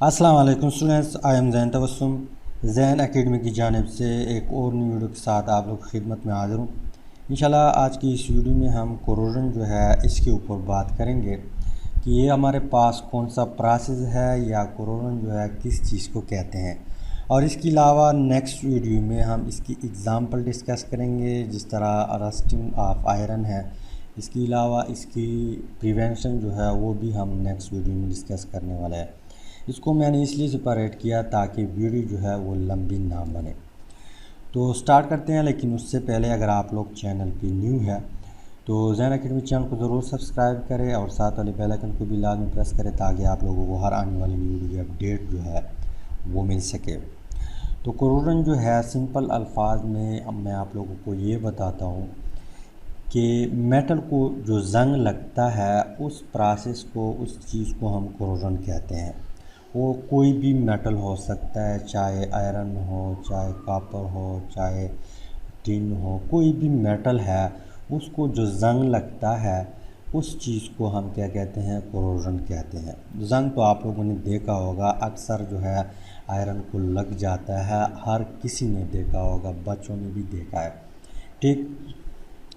अस्सलाम वालेकुम students, I am Jain Tabassum. Jain academy की जानिब से एक और न्यू वीडियो के साथ आप लोग की खिदमत में हाज़िर हूँ। इंशाल्लाह आज की इस वीडियो में हम कोरोजन जो है इसके ऊपर बात करेंगे कि ये हमारे पास कौन सा प्रोसेस है या कोरोजन जो है किस चीज़ को कहते हैं। और इसके अलावा नेक्स्ट वीडियो में हम इसकी एग्ज़ाम्पल डिस्कस करेंगे, जिस तरह रस्टिंग ऑफ आयरन है। इसके अलावा इसकी प्रिवेंशन जो है वो भी हम नेक्स्ट वीडियो में डिस्कस करने वाले हैं। इसको मैंने इसलिए सेपरेट किया ताकि वीडियो जो है वो लंबी ना बने। तो स्टार्ट करते हैं, लेकिन उससे पहले अगर आप लोग चैनल पे न्यू है तो जैन एकेडमी चैनल को ज़रूर सब्सक्राइब करें और साथ वाले बेल आइकन को भी लाजमी प्रेस करें ताकि आप लोगों को हर आने वाली वीडियो की अपडेट जो है वो मिल सके। तो कोरोजन जो है सिंपल अल्फाज में अब मैं आप लोगों को ये बताता हूँ कि मेटल को जो जंग लगता है उस प्रोसेस को, उस चीज़ को हम कोरोजन कहते हैं। वो कोई भी मेटल हो सकता है, चाहे आयरन हो, चाहे कॉपर हो, चाहे टिन हो, कोई भी मेटल है उसको जो जंग लगता है उस चीज़ को हम क्या कहते हैं, कोरोजन कहते हैं। जंग तो आप लोगों ने देखा होगा, अक्सर जो है आयरन को लग जाता है, हर किसी ने देखा होगा, बच्चों ने भी देखा है, ठीक।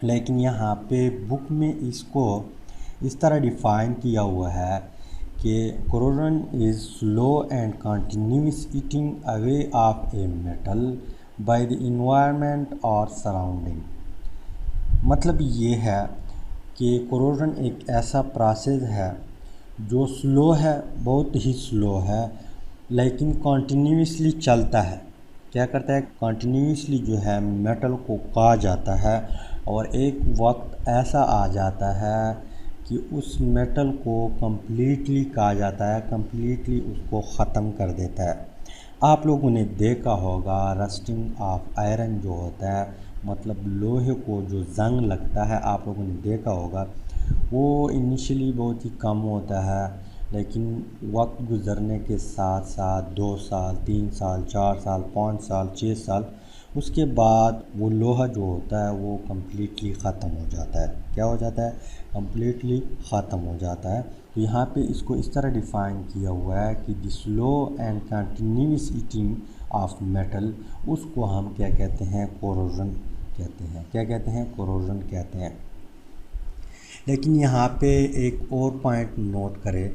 लेकिन यहाँ पे बुक में इसको इस तरह डिफ़ाइन किया हुआ है कि corrosion is slow and continuous eating away of a metal by the environment और सराउंडिंग। मतलब ये है कि कोरोजन एक ऐसा प्रोसेस है जो स्लो है, बहुत ही स्लो है, लेकिन कंटिन्यूसली चलता है। क्या करता है, कंटिन्यूसली जो है मेटल को काट जाता है और एक वक्त ऐसा आ जाता है कि उस मेटल को कम्प्लीटली काट जाता है, कम्प्लीटली उसको ख़त्म कर देता है। आप लोगों ने देखा होगा रस्टिंग ऑफ आयरन जो होता है, मतलब लोहे को जो जंग लगता है, आप लोगों ने देखा होगा वो इनिशियली बहुत ही कम होता है, लेकिन वक्त गुज़रने के साथ साथ 2 साल, 3 साल, 4 साल, 5 साल, 6 साल, उसके बाद वो लोहा जो होता है वो कम्प्लीटली ख़त्म हो जाता है। क्या हो जाता है, कम्प्लीटली ख़त्म हो जाता है। तो यहाँ पे इसको इस तरह डिफ़ाइन किया हुआ है कि the slow and continuous eating of metal, उसको हम क्या कहते हैं, कोरोजन कहते हैं। क्या कहते हैं, कोरोजन कहते हैं। लेकिन यहाँ पे एक और पॉइंट नोट करें,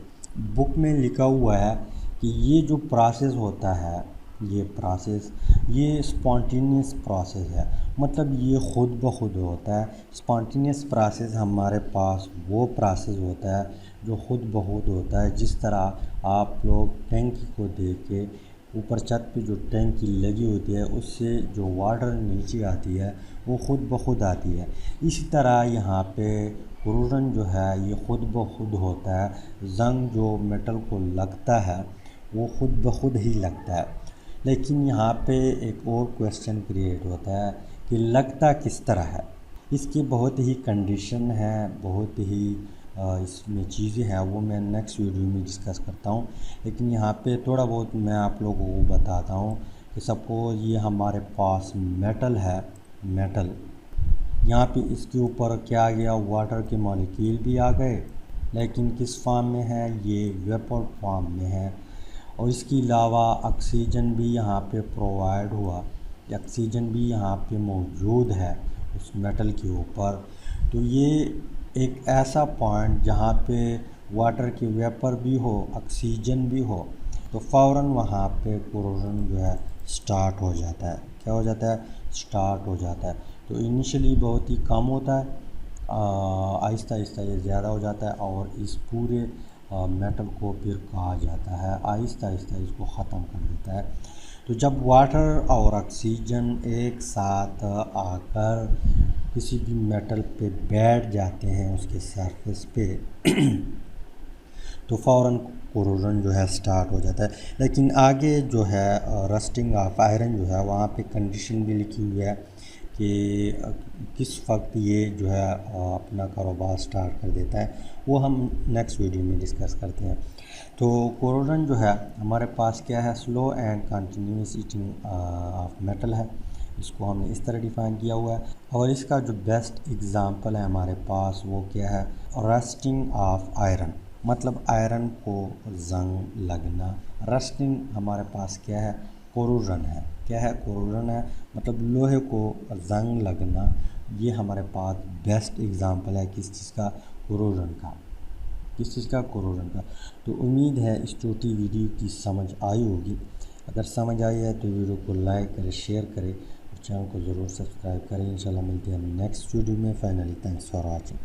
बुक में लिखा हुआ है कि ये जो प्रोसेस होता है, ये प्रोसेस ये स्पॉन्टेनियस प्रोसेस है, मतलब ये ख़ुद ब खुद होता है। स्पॉन्टेनियस प्रोसेस हमारे पास वो प्रोसेस होता है जो ख़ुद ब खुद होता है। जिस तरह आप लोग टैंकी को देख के, ऊपर छत पे जो टैंकी लगी होती है उससे जो वाटर नीचे आती है वो ख़ुद ब खुद आती है। इसी तरह यहाँ पे कोरोजन जो है ये ख़ुद ब खुद होता है। जंग जो मेटल को लगता है वो ख़ुद ब खुद ही लगता है। लेकिन यहाँ पे एक और क्वेश्चन क्रिएट होता है कि लगता किस तरह है। इसकी बहुत ही कंडीशन है, बहुत ही इसमें चीज़ें हैं, वो मैं नेक्स्ट वीडियो में डिस्कस करता हूँ। लेकिन यहाँ पे थोड़ा बहुत मैं आप लोगों को बताता हूँ कि सपोज़ ये हमारे पास मेटल है, मेटल यहाँ पे इसके ऊपर क्या आ गया, वाटर के मॉलिक्यूल भी आ गए, लेकिन किस फॉर्म में है, ये वेपर फॉर्म में है। और इसके अलावा ऑक्सीजन भी यहाँ पे प्रोवाइड हुआ, ऑक्सीजन भी यहाँ पे मौजूद है उस मेटल के ऊपर। तो ये एक ऐसा पॉइंट जहाँ पे वाटर की वेपर भी हो, ऑक्सीजन भी हो, तो फ़ौरन वहाँ पे कोरोजन जो है स्टार्ट हो जाता है। क्या हो जाता है, स्टार्ट हो जाता है। तो इनिशियली बहुत ही कम होता है, आहिस्ता आहिस्ता ये ज़्यादा हो जाता है और इस पूरे मेटल को फिर कहा जाता है, आहिस्ता आहिस्ता इसको ख़त्म कर देता है। तो जब वाटर और ऑक्सीजन एक साथ आकर किसी भी मेटल पे बैठ जाते हैं उसके सरफेस पे तो फ़ौरन कोरोजन जो है स्टार्ट हो जाता है। लेकिन आगे जो है रस्टिंग ऑफ आयरन जो है वहाँ पे कंडीशन भी लिखी हुई है कि किस वक्त ये जो है अपना कारोबार स्टार्ट कर देता है, वो हम नेक्स्ट वीडियो में डिस्कस करते हैं। तो कोरोजन जो है हमारे पास क्या है, slow and continuous eating of metal है। इसको हमने इस तरह डिफ़ाइन किया हुआ है। और इसका जो बेस्ट एग्ज़ाम्पल है हमारे पास वो क्या है, रस्टिंग ऑफ आयरन। मतलब आयरन को जंग लगना। रस्टिंग हमारे पास क्या है, कोरोजन है। क्या है, कोरोजन है, मतलब लोहे को जंग लगना। ये हमारे पास बेस्ट एग्जांपल है किस चीज़ का, कोरोजन का। किस चीज़ का, कोरोजन का। तो उम्मीद है इस छोटी वीडियो की समझ आई होगी। अगर समझ आई है तो वीडियो को लाइक करें, शेयर करें और चैनल को ज़रूर सब्सक्राइब करें। इंशाल्लाह मिलते हैं नेक्स्ट वीडियो में। Finally thanks for watching.